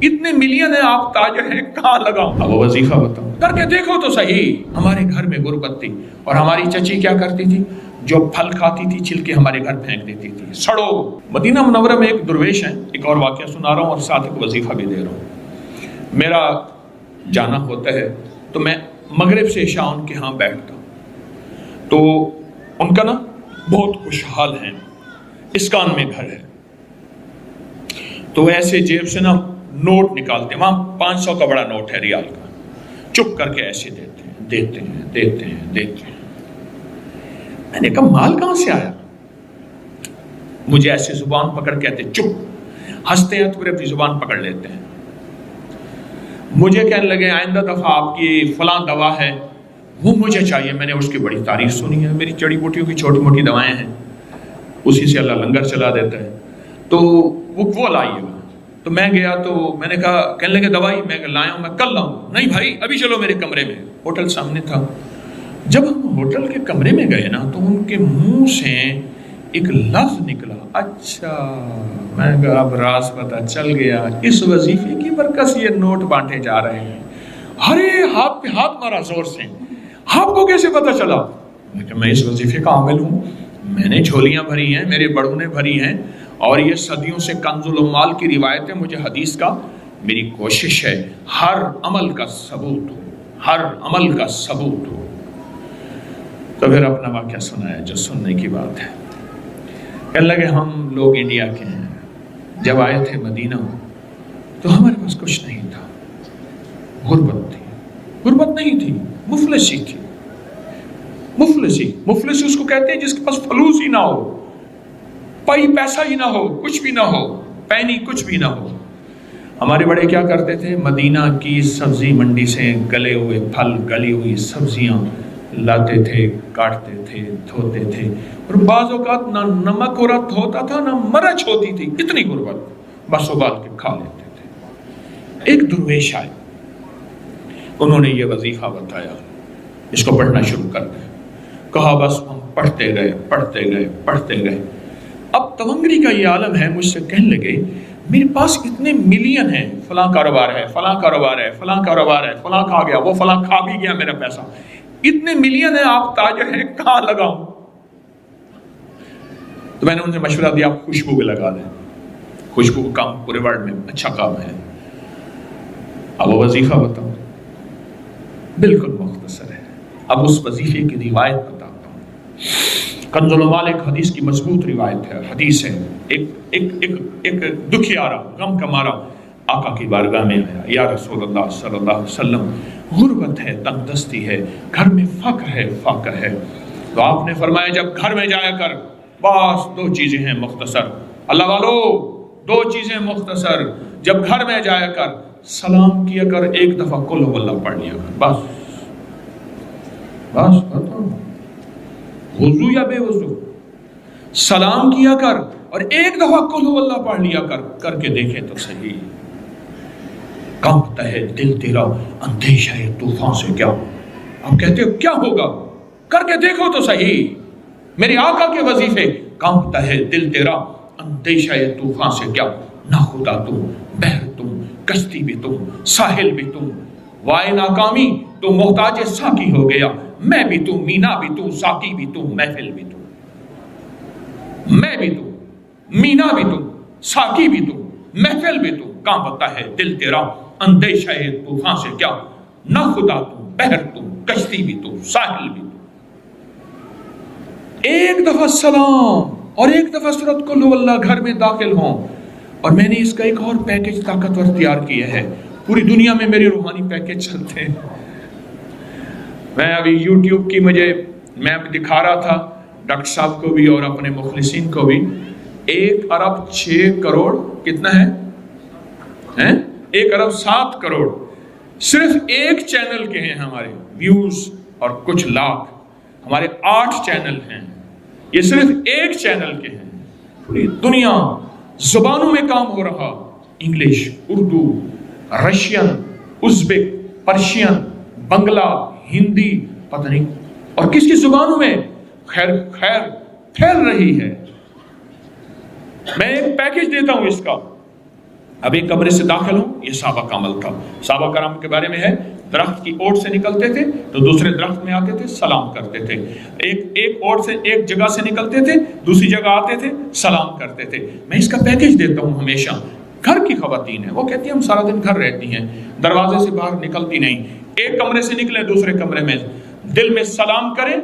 اتنے ملین ہیں، آپ تاجر ہیں، کہاں لگاؤں؟ اب وہ وظیفہ بتاؤ، کر کے دیکھو تو صحیح۔ ہمارے گھر میں غربت تھی، اور ہماری چچی کیا کرتی تھی؟ جو پھل کھاتی تھی چھلکے ہمارے گھر پھینک دیتی تھی، سڑو۔ مدینہ منورہ میں ایک درویش ہے، ایک اور واقعہ سنا رہا ہوں اور ساتھ ایک وظیفہ بھی دے رہا ہوں۔ میرا جانا ہوتا ہے تو میں مغرب سے عشاء ان کے ہاں بیٹھتا ہوں، تو ان کا نا بہت خوشحال ہے، اسکان میں گھر ہے، تو ایسے جیب سے نا نوٹ نکالتے ہیں، وہاں 500 کا بڑا نوٹ ہے ریال کا، چپ کر کے ایسے دیتے ہیں، دیتے ہیں، دیتے ہیں، دیتے ہیں۔ میں نے کہا مال کہاں سے آیا؟ مجھے ایسے زبان پکڑ کہتے چپ، ہنستے ہیں تو پھر اپنی زبان پکڑ لیتے ہیں۔ مجھے کہنے لگے آئندہ دفعہ آپ کی فلاں دوا ہے وہ مجھے چاہیے۔ میں نے اس کی بڑی تعریف سنی ہے، میری جڑی بوٹیوں کی چھوٹی موٹی دوائیں ہیں، اسی سے اللہ لنگر چلا دیتا ہے، تو وہ لائیے گا۔ تو میں گیا تو میں نے کہا، کہنے لگے دوائی؟ میں لایا ہوں، میں کل لاؤں۔ نہیں بھائی ابھی چلو میرے کمرے میں، ہوٹل سامنے تھا۔ جب ہم ہوٹل کے کمرے میں گئے نا تو ان کے منہ سے ایک لفظ نکلا، اچھا۔ میں نے کہا اب راز پتہ چل گیا، اس وظیفے کی برکت سے یہ نوٹ بانٹے جا رہے ہیں۔ ارے ہاتھ پہ ہاتھ مارا زور سے، آپ کو کیسے پتہ چلا؟ میں اس وظیفے کا عامل ہوں، میں نے جھولیاں بھری ہیں، میرے بڑوں نے بھری ہیں، اور یہ صدیوں سے کنز الاموال کی روایت ہے، مجھے حدیث کا، میری کوشش ہے ہر عمل کا ثبوت ہو، ہر عمل کا ثبوت ہو۔ تو پھر اپنا واقعہ سنایا جو سننے کی بات ہے۔ کہنے لگے ہم لوگ انڈیا کے ہیں، جب آئے تھے مدینہ تو ہمارے پاس کچھ نہیں تھا، غربت تھی، غربت نہیں تھی، مفلسی تھی، مفلسی اس کو کہتے ہیں جس کے پاس فلوس ہی نہ ہو، پائی پیسہ ہی نہ ہو، کچھ بھی نہ ہو، پینی کچھ بھی نہ ہو۔ ہمارے بڑے کیا کرتے تھے؟ مدینہ کی سبزی منڈی سے گلے ہوئے پھل، گلی ہوئی سبزیاں لاتے تھے، کاٹتے تھے، دھوتے تھے، اور بعض اوقات نہ نمک اور رت ہوتا تھا نہ مرچ ہوتی تھی، اتنی غربت، بس ابال کے کھا لیتے تھے۔ ایک درویش آئے، انہوں نے یہ وظیفہ بتایا، اس کو پڑھنا شروع کر دیا۔ کہا بس ہم پڑھتے گئے، پڑھتے گئے، پڑھتے گئے۔ اب تونگری کا یہ عالم ہے، مجھ سے کہنے لگے میرے پاس اتنے ملین ہیں، فلاں کاروبار ہے، فلاں کاروبار ہے، فلاں کاروبار ہے، فلاں کھا گیا، وہ فلاں کھا بھی گیا میرا پیسہ، اتنے ملین ہیں، آپ تاجر ہیں، کہاں لگاؤں؟ تو میں نے ان سے مشورہ دیا آپ خوشبو پہ لگا دیں، خوشبو کا کام پورے ورلڈ میں اچھا کام ہے۔ اب وہ وظیفہ بتاؤ، بالکل مختصر ہے۔ اب اس وظیفے کی روایت بتاتا ہوں۔ کنز الاموال ایک حدیث کی مضبوط روایت ہے، حدیث ہے۔ ایک دکھیارا، غم کا مارا آقا کی بارگاہ میں آیا، یا رسول اللہ صلی اللہ علیہ وسلم، غربت ہے، تنگ دستی ہے، گھر میں فقر ہے، فاقہ ہے۔ تو آپ نے فرمایا جب گھر میں جایا کر، بس دو چیزیں ہیں مختصر، اللہ والو دو چیزیں مختصر، جب گھر میں جایا کر سلام کیا کر، ایک دفعہ قل ہو اللہ پڑھ لیا کر، بس وضو یا بے وضو سلام کیا کر اور ایک دفعہ قل ہو اللہ پڑھ لیا کر کے دیکھے تو صحیح۔ کانپتا ہے دل تیرا اندیشہ ہے طوفان سے کیا، آپ کہتے ہو کیا ہوگا، کر کے دیکھو تو صحیح، میرے آقا کے وظیفے۔ کانپتا ہے دل تیرا اندیشہ ہے طوفان سے کیا، نہ خدا تم، بحر تم، کشتی بھی تم، ساحل بھی تم، وائے ناکامی تو محتاج ساقی ہو گیا، میں بھی تم، مینا بھی تم، ساقی بھی تم، محفل بھی تم، میں بھی تم، مینا بھی تم، ساقی بھی تم، محفل بھی تم، کانپتا ہے دل تیرا اندیشہ ہے طوفان سے کیا، نہ خدا تم، بحر تم، کشتی بھی تم، ساحل بھی تم۔ ایک دفعہ سلام اور ایک دفعہ سورۃ قل ہو اللہ گھر میں داخل ہوں، اور میں نے اس کا ایک اور پیکج طاقتور تیار کیا ہے، پوری دنیا میں میرے روحانی پیکج چلتے ہیں۔ میں ابھی یوٹیوب کی میں دکھا رہا تھا ڈاکٹر صاحب کو بھی اور اپنے مخلصین کو بھی، 1 ارب 6 کروڑ کتنا ہے؟ 1 ارب 7 کروڑ صرف ایک چینل کے ہیں ہمارے ویوز، اور کچھ لاکھ، ہمارے 8 چینل ہیں، یہ صرف ایک چینل کے ہیں۔ پوری دنیا زبانوں میں کام ہو رہا، انگلش، اردو، رشین، ازبک، پرشین، بنگلہ، ہندی، پتہ نہیں اور کس کی زبانوں میں خیر پھیل رہی ہے۔ میں ایک پیکج دیتا ہوں اس کا، اب ایک کمرے سے داخل ہوں، یہ صحابہ کا عمل تھا۔ صحابہ کرام کے بارے میں ہے، درخت کی اوٹ سے نکلتے تھے تو دوسرے درخت میں آتے تھے، سلام کرتے تھے۔ ایک اوٹ سے ایک جگہ سے نکلتے تھے، دوسری جگہ آتے تھے، سلام کرتے تھے۔ میں اس کا پیکیج دیتا ہوں ہمیشہ۔ گھر کی خواتین ہیں، وہ کہتی ہیں ہم سارا دن گھر رہتی ہیں، دروازے سے باہر نکلتی نہیں، ایک کمرے سے نکلیں دوسرے کمرے میں دل میں سلام کریں،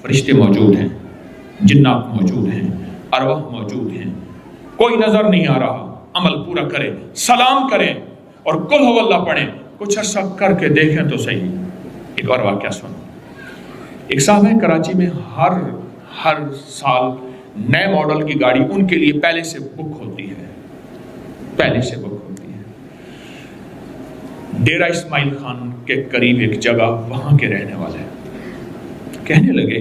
فرشتے موجود ہیں، جنات موجود ہیں، ارواح موجود ہیں، کوئی نظر نہیں آ رہا، عمل پورا کریں، سلام کریں اور قل ہو اللہ پڑھیں، کچھ عرصہ کر کے دیکھیں تو صحیح۔ ایک اور واقعہ سنو۔ ایک صاحب ہے کراچی میں، ہر سال نئے ماڈل کی گاڑی ان کے لیے پہلے سے بک ہوتی ہے، پہلے سے بک ہوتی ہے۔ ڈیرہ اسماعیل خان کے قریب ایک جگہ، وہاں کے رہنے والے کہنے لگے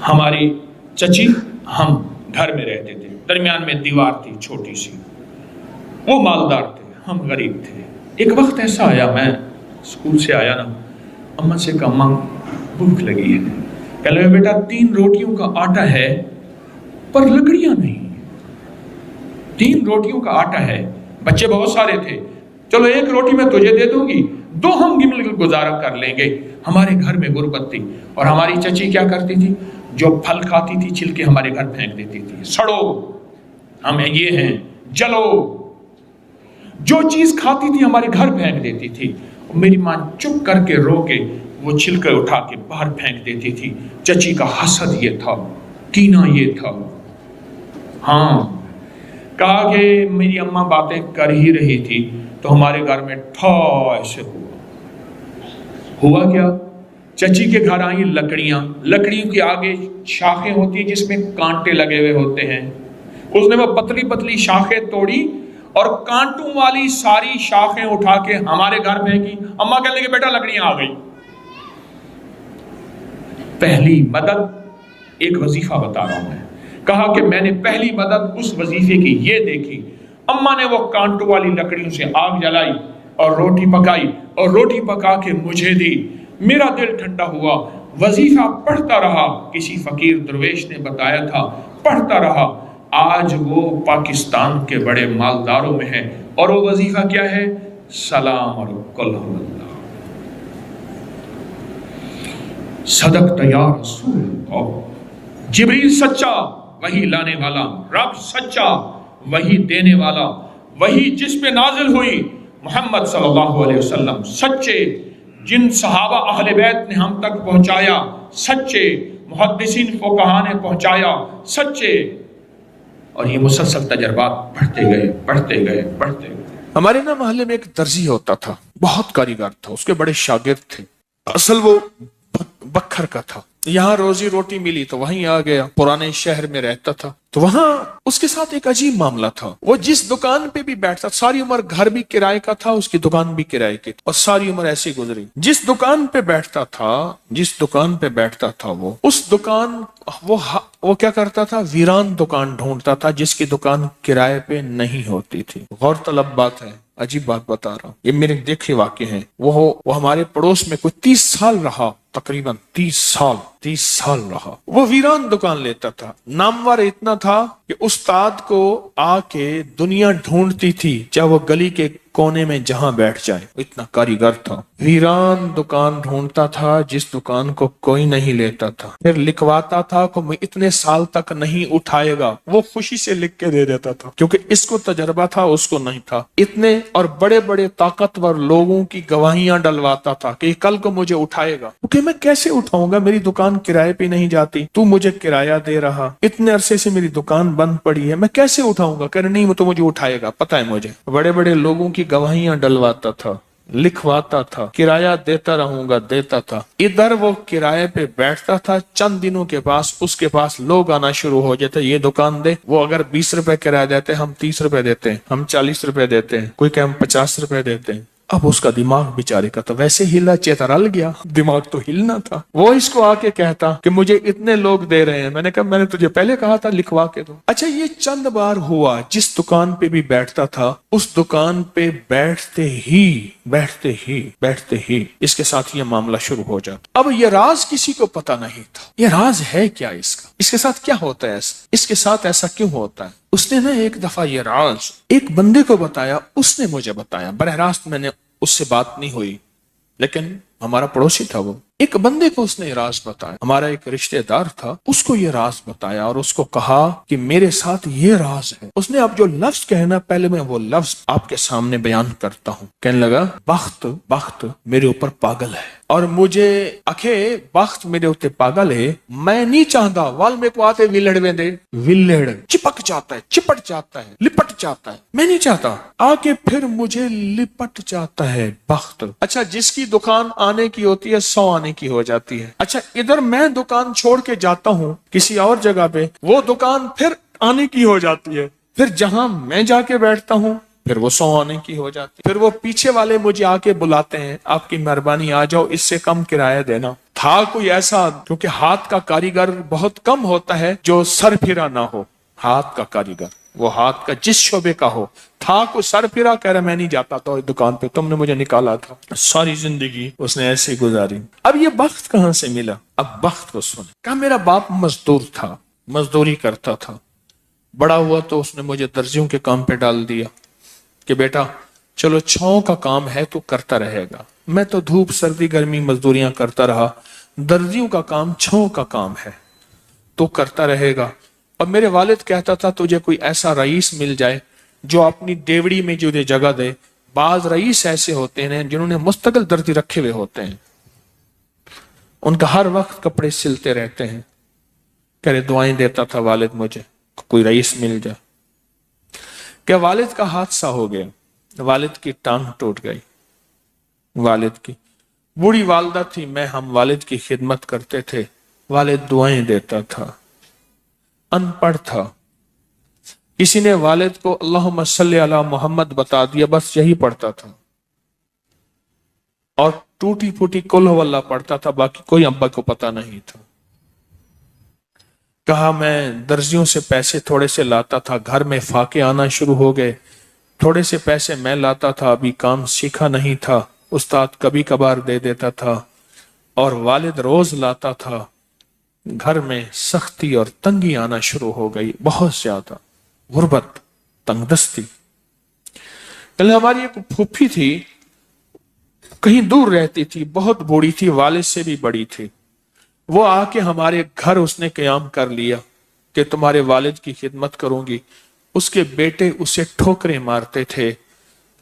ہماری چچی، ہم گھر میں رہتے تھے، درمیان میں دیوار تھی چھوٹی سی، وہ مالدار تھے، ہم غریب تھے۔ ایک وقت ایسا آیا، میں اسکول سے آیا نا، اماں سے کہا اماں بھوک لگی ہے، کہنے لگا بیٹا 3 روٹیوں کا آٹا ہے پر لکڑیاں نہیں، 3 روٹیوں کا آٹا ہے، بچے بہت سارے تھے، چلو 1 روٹی میں تجھے دے دوں گی، 2 ہم مل کر گزارا کر لیں گے۔ ہمارے گھر میں غربت تھی اور ہماری چچی کیا کرتی تھی، جو پھل کھاتی تھی چھلکے ہمارے گھر پھینک دیتی تھی، سڑو، ہمیں یہ ہیں، جلو، جو چیز کھاتی تھی ہمارے گھر پھینک دیتی تھی۔ میری ماں چپ کر کے رو کے وہ چھلکے اٹھا کے باہر پھینک دیتی تھی۔ چچی کا حسد یہ تھا، کینہ یہ تھا۔ ہاں، کہا کہ میری اماں باتیں کر ہی رہی تھی تو ہمارے گھر میں ٹھا ایسے ہوا کیا، چچی کے گھر آئیں لکڑیوں کے آگے شاخیں ہوتی ہیں جس میں کانٹے لگے ہوئے ہوتے ہیں، اس نے وہ پتلی پتلی شاخیں توڑی اور کانٹوں والی ساری شاخیں اٹھا کے ہمارے گھر پھینکی۔ اماں کہنے لگے بیٹا لکڑیاں آ گئی۔ پہلی مدد، ایک وظیفہ بتا رہا ہوں میں، کہا کہ میں نے پہلی مدد اس وظیفے کی یہ دیکھی، اماں نے وہ کانٹوں والی لکڑیوں سے آگ جلائی اور روٹی پکائی اور روٹی پکا کے مجھے دی، میرا دل ٹھنڈا ہوا، وظیفہ پڑھتا رہا، کسی فقیر درویش نے بتایا تھا، پڑھتا رہا، آج وہ پاکستان کے بڑے مالداروں میں ہے، اور وہ وظیفہ کیا ہے، سلام اور قل ہو اللہ۔ صدقت یا رسول اللہ، جبریل سچا، وہی لانے والا، رب سچا، وہی دینے والا، وہی جس پہ نازل ہوئی، محمد صلی اللہ علیہ وسلم سچے، جن صحابہ اہل بیت نے ہم تک پہنچایا سچے، محدثین فقہاء نے پہنچایا سچے، اور یہ مسلسل تجربات پڑھتے گئے۔ ہمارے نا محلے میں ایک درزی ہوتا تھا، بہت کاریگر تھا، اس کے بڑے شاگرد تھے، اصل وہ بکھر کا تھا، یہاں روزی روٹی ملی تو وہیں آ گیا، پرانے شہر میں رہتا تھا، تو وہاں اس کے ساتھ ایک عجیب معاملہ تھا، وہ جس دکان پہ بھی بیٹھتا، ساری عمر گھر بھی کرائے کا تھا، اس کی دکان بھی کرائے کی، اور ساری عمر ایسی گزری، جس دکان پہ بیٹھتا تھا وہ اس دکان وہ کیا کرتا تھا، ویران دکان ڈھونڈتا تھا جس کی دکان کرائے پہ نہیں ہوتی تھی۔ غور طلب بات ہے، عجیب بات بتا رہا ہوں، یہ میرے دیکھے واقع ہیں۔ وہ ہمارے پڑوس میں کوئی 30 سال رہا، تقریباً 30 سال رہا، وہ ویران دکان لیتا تھا، نامور اتنا تھا کہ استاد کو آ کے دنیا ڈھونڈتی تھی، چاہے وہ گلی کے کونے میں جہاں بیٹھ جائے، اتنا کاریگر تھا، ویران دکان ڈھونڈتا تھا جس دکان کو کوئی نہیں لیتا تھا، پھر لکھواتا تھا کہ میں اتنے سال تک نہیں اٹھائے گا، وہ خوشی سے لکھ کے دے دیتا تھا، کیونکہ اس کو تجربہ تھا، اس کو نہیں تھا، اتنے اور بڑے بڑے طاقتور لوگوں کی گواہیاں ڈلواتا تھا کہ کل کو مجھے اٹھائے گا، کیونکہ میں کیسے اٹھاؤں گا، میری دکان کرائے پہ نہیں جاتی، تو مجھے کرایہ دے رہا، اتنے عرصے سے میری دکان بند پڑی ہے، میں کیسے اٹھاؤں گا، کہنے نہیں وہ تو مجھے اٹھائے گا، پتہ ہے مجھے، بڑے بڑے لوگوں کی گواہیاں ڈلواتا تھا، لکھواتا تھا، کرایہ دیتا رہوں گا، دیتا تھا، ادھر وہ کرایے پہ بیٹھتا تھا، چند دنوں کے پاس اس کے پاس لوگ آنا شروع ہو جاتے، یہ دکان دے، وہ اگر 20 روپے کرایہ دیتے ہم 30 روپے دیتے ہیں، ہم 40 روپے دیتے ہیں، کوئی کہ ہم 50 روپے دیتے ہیں۔ اب اس کا دماغ بیچارے کا تو ویسے ہلا چیترل گیا، دماغ تو ہلنا تھا، وہ اس کو آ کے کہتا کہ مجھے اتنے لوگ دے رہے ہیں، میں نے کہا میں نے تجھے پہلے کہا تھا لکھوا کے دو۔ اچھا یہ چند بار ہوا، جس دکان پہ بھی بیٹھتا تھا اس دکان پہ بیٹھتے ہی اس کے ساتھ یہ معاملہ شروع ہو جاتا۔ اب یہ راز کسی کو پتا نہیں تھا، یہ راز ہے کیا، اس کا اس کے ساتھ کیا ہوتا ہے، اس کے ساتھ ایسا کیوں ہوتا ہے؟ اس نے نا ایک دفعہ یہ راز ایک بندے کو بتایا، اس نے مجھے بتایا، براہ راست میں نے اس سے بات نہیں ہوئی، لیکن ہمارا پڑوسی تھا وہ، ایک بندے کو اس نے یہ راز بتایا، ہمارا ایک رشتہ دار تھا، اس کو یہ راز بتایا اور اس کو کہا کہ میرے ساتھ یہ راز ہے۔ اس نے اب جو لفظ کہنا، پہلے میں وہ لفظ آپ کے سامنے بیان کرتا ہوں۔ کہنے لگا بخت میرے اوپر پاگل ہے، اور مجھے اکھے بخت میرے اوپر پاگل ہے، میں نہیں چاہتا وال میں کو آتے ویلڑ میں دے، ویلڑ چپک جاتا ہے، چپٹ جاتا ہے، لپٹ جاتا ہے، میں نہیں چاہتا، آکے پھر مجھے لپٹ جاتا ہے بخت۔ اچھا، جس کی دکان آنے کی ہوتی ہے 100 آنے کی ہو جاتی ہے۔ اچھا، ادھر میں دکان چھوڑ کے جاتا ہوں کسی اور جگہ پہ، وہ دکان پھر آنے کی ہو جاتی ہے، پھر جہاں میں جا کے بیٹھتا ہوں پھر وہ 100 آنے کی ہو جاتی ہے، پھر وہ پیچھے والے مجھے آ کے بلاتے ہیں، آپ کی مہربانی آ جاؤ، اس سے کم کرایہ دینا۔ تھا کوئی ایسا، کیونکہ ہاتھ کا کاریگر بہت کم ہوتا ہے جو سر پھرا نہ ہو، ہاتھ کا کاریگر وہ ہاتھ کا جس شعبے کا ہو، تھا کوئی سر پھرا، کہہ رہا میں نہیں جاتا تو دکان پہ، تم نے مجھے نکالا تھا۔ ساری زندگی اس نے ایسے گزاری۔ اب یہ بخت کہاں سے ملا؟ اب بخت کو سنے، کہا میرا باپ مزدور تھا، مزدوری کرتا تھا، بڑا ہوا تو اس نے مجھے درزیوں کے کام پہ ڈال دیا کہ بیٹا چلو چھاؤں کا کام ہے تو کرتا رہے گا۔ میں تو دھوپ سردی گرمی مزدوریاں کرتا رہا، درزیوں کا کام چھاؤں کا کام ہے تو کرتا رہے گا۔ اور میرے والد کہتا تھا تجھے کوئی ایسا رئیس مل جائے جو اپنی دیوڑی میں تجھے جگہ دے۔ بعض رئیس ایسے ہوتے ہیں جنہوں نے مستقل درزی رکھے ہوئے ہوتے ہیں، ان کا ہر وقت کپڑے سلتے رہتے ہیں۔ کہہ رہے دعائیں دیتا تھا والد مجھے کوئی رئیس مل جائے۔ کہ والد کا حادثہ ہو گیا، والد کی ٹانگ ٹوٹ گئی، والد کی بوڑھی والدہ تھی، میں ہم والد کی خدمت کرتے تھے، والد دعائیں دیتا تھا، ان پڑھ تھا، کسی نے والد کو اللہم صلی علی محمد بتا دیا، بس یہی پڑھتا تھا، اور ٹوٹی پھوٹی قل ہو اللہ پڑھتا تھا، باقی کوئی ابا کو پتا نہیں تھا۔ کہا میں درزیوں سے پیسے تھوڑے سے لاتا تھا، گھر میں فاقے آنا شروع ہو گئے، تھوڑے سے پیسے میں لاتا تھا، ابھی کام سیکھا نہیں تھا، استاد کبھی کبھار دے دیتا تھا، اور والد روز لاتا تھا، گھر میں سختی اور تنگی آنا شروع ہو گئی، بہت زیادہ غربت، تنگ دستی۔ ہماری ایک پھوپھی تھی، کہیں دور رہتی تھی، بہت بوڑھی تھی، والد سے بھی بڑی تھی، وہ آ کے ہمارے گھر اس نے قیام کر لیا کہ تمہارے والد کی خدمت کروں گی۔ اس کے بیٹے اسے ٹھوکریں مارتے تھے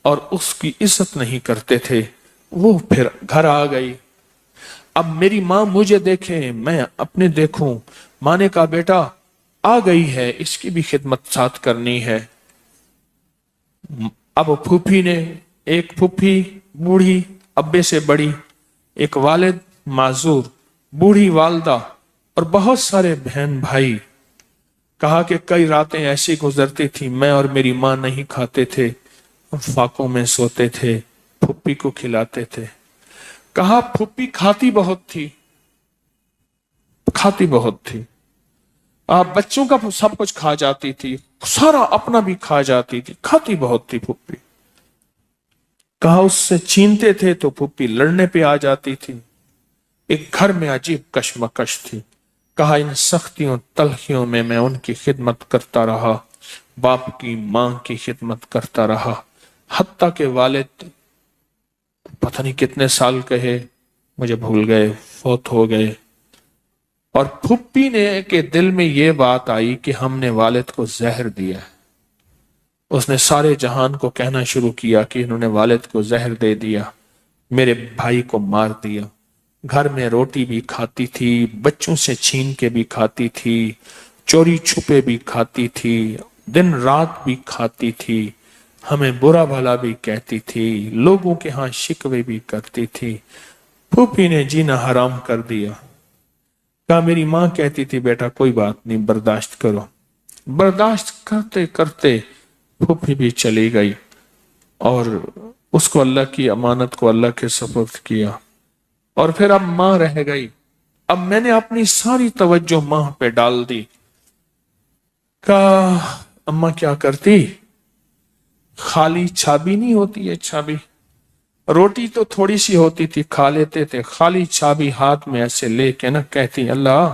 اور اس کی عزت نہیں کرتے تھے، وہ پھر گھر آ گئی۔ اب میری ماں مجھے دیکھے، میں اپنے دیکھوں، ماں نے کہا بیٹا آ گئی ہے، اس کی بھی خدمت ساتھ کرنی ہے۔ اب پھوپھی نے، ایک پھوپھی بوڑھی ابے سے بڑی، ایک والد معذور، بوڑھی والدہ، اور بہت سارے بہن بھائی، کہا کہ کئی راتیں ایسی گزرتی تھی، میں اور میری ماں نہیں کھاتے تھے، فاقوں میں سوتے تھے، پھوپھی کو کھلاتے تھے۔ کہا پھوپھی کھاتی بہت تھی، کھاتی بہت تھی، بچوں کا سب کچھ کھا جاتی تھی، سارا اپنا بھی کھا جاتی تھی، کھاتی بہت تھی پھوپھی۔ کہا اس سے چھینتے تھے تو پھوپھی لڑنے پہ آ جاتی تھی، ایک گھر میں عجیب کشمکش تھی۔ کہا ان سختیوں تلخیوں میں میں ان کی خدمت کرتا رہا، باپ کی ماں کی خدمت کرتا رہا، حتیٰ کہ والد پتہ نہیں کتنے سال کہے مجھے بھول گئے، فوت ہو گئے۔ اور پھوپھی نے کے دل میں یہ بات آئی کہ ہم نے والد کو زہر دیا ہے۔ اس نے سارے جہان کو کہنا شروع کیا کہ انہوں نے والد کو زہر دے دیا، میرے بھائی کو مار دیا۔ گھر میں روٹی بھی کھاتی تھی، بچوں سے چھین کے بھی کھاتی تھی، چوری چھپے بھی کھاتی تھی، دن رات بھی کھاتی تھی، ہمیں برا بھلا بھی کہتی تھی، لوگوں کے ہاں شکوے بھی کرتی تھی۔ پھوپھی نے جینا حرام کر دیا۔ کہا میری ماں کہتی تھی بیٹا کوئی بات نہیں، برداشت کرو۔ برداشت کرتے کرتے پھوپھی بھی چلی گئی، اور اس کو اللہ کی امانت کو اللہ کے سپرد کیا، اور پھر اب ماں رہ گئی۔ اب میں نے اپنی ساری توجہ ماں پہ ڈال دی۔ کہا اماں کیا کرتی؟ خالی چھابی نہیں ہوتی ہے، چھابی، روٹی تو تھوڑی سی ہوتی تھی، کھا لیتے تھے، خالی چھابی ہاتھ میں ایسے لے کے نا کہتی اللہ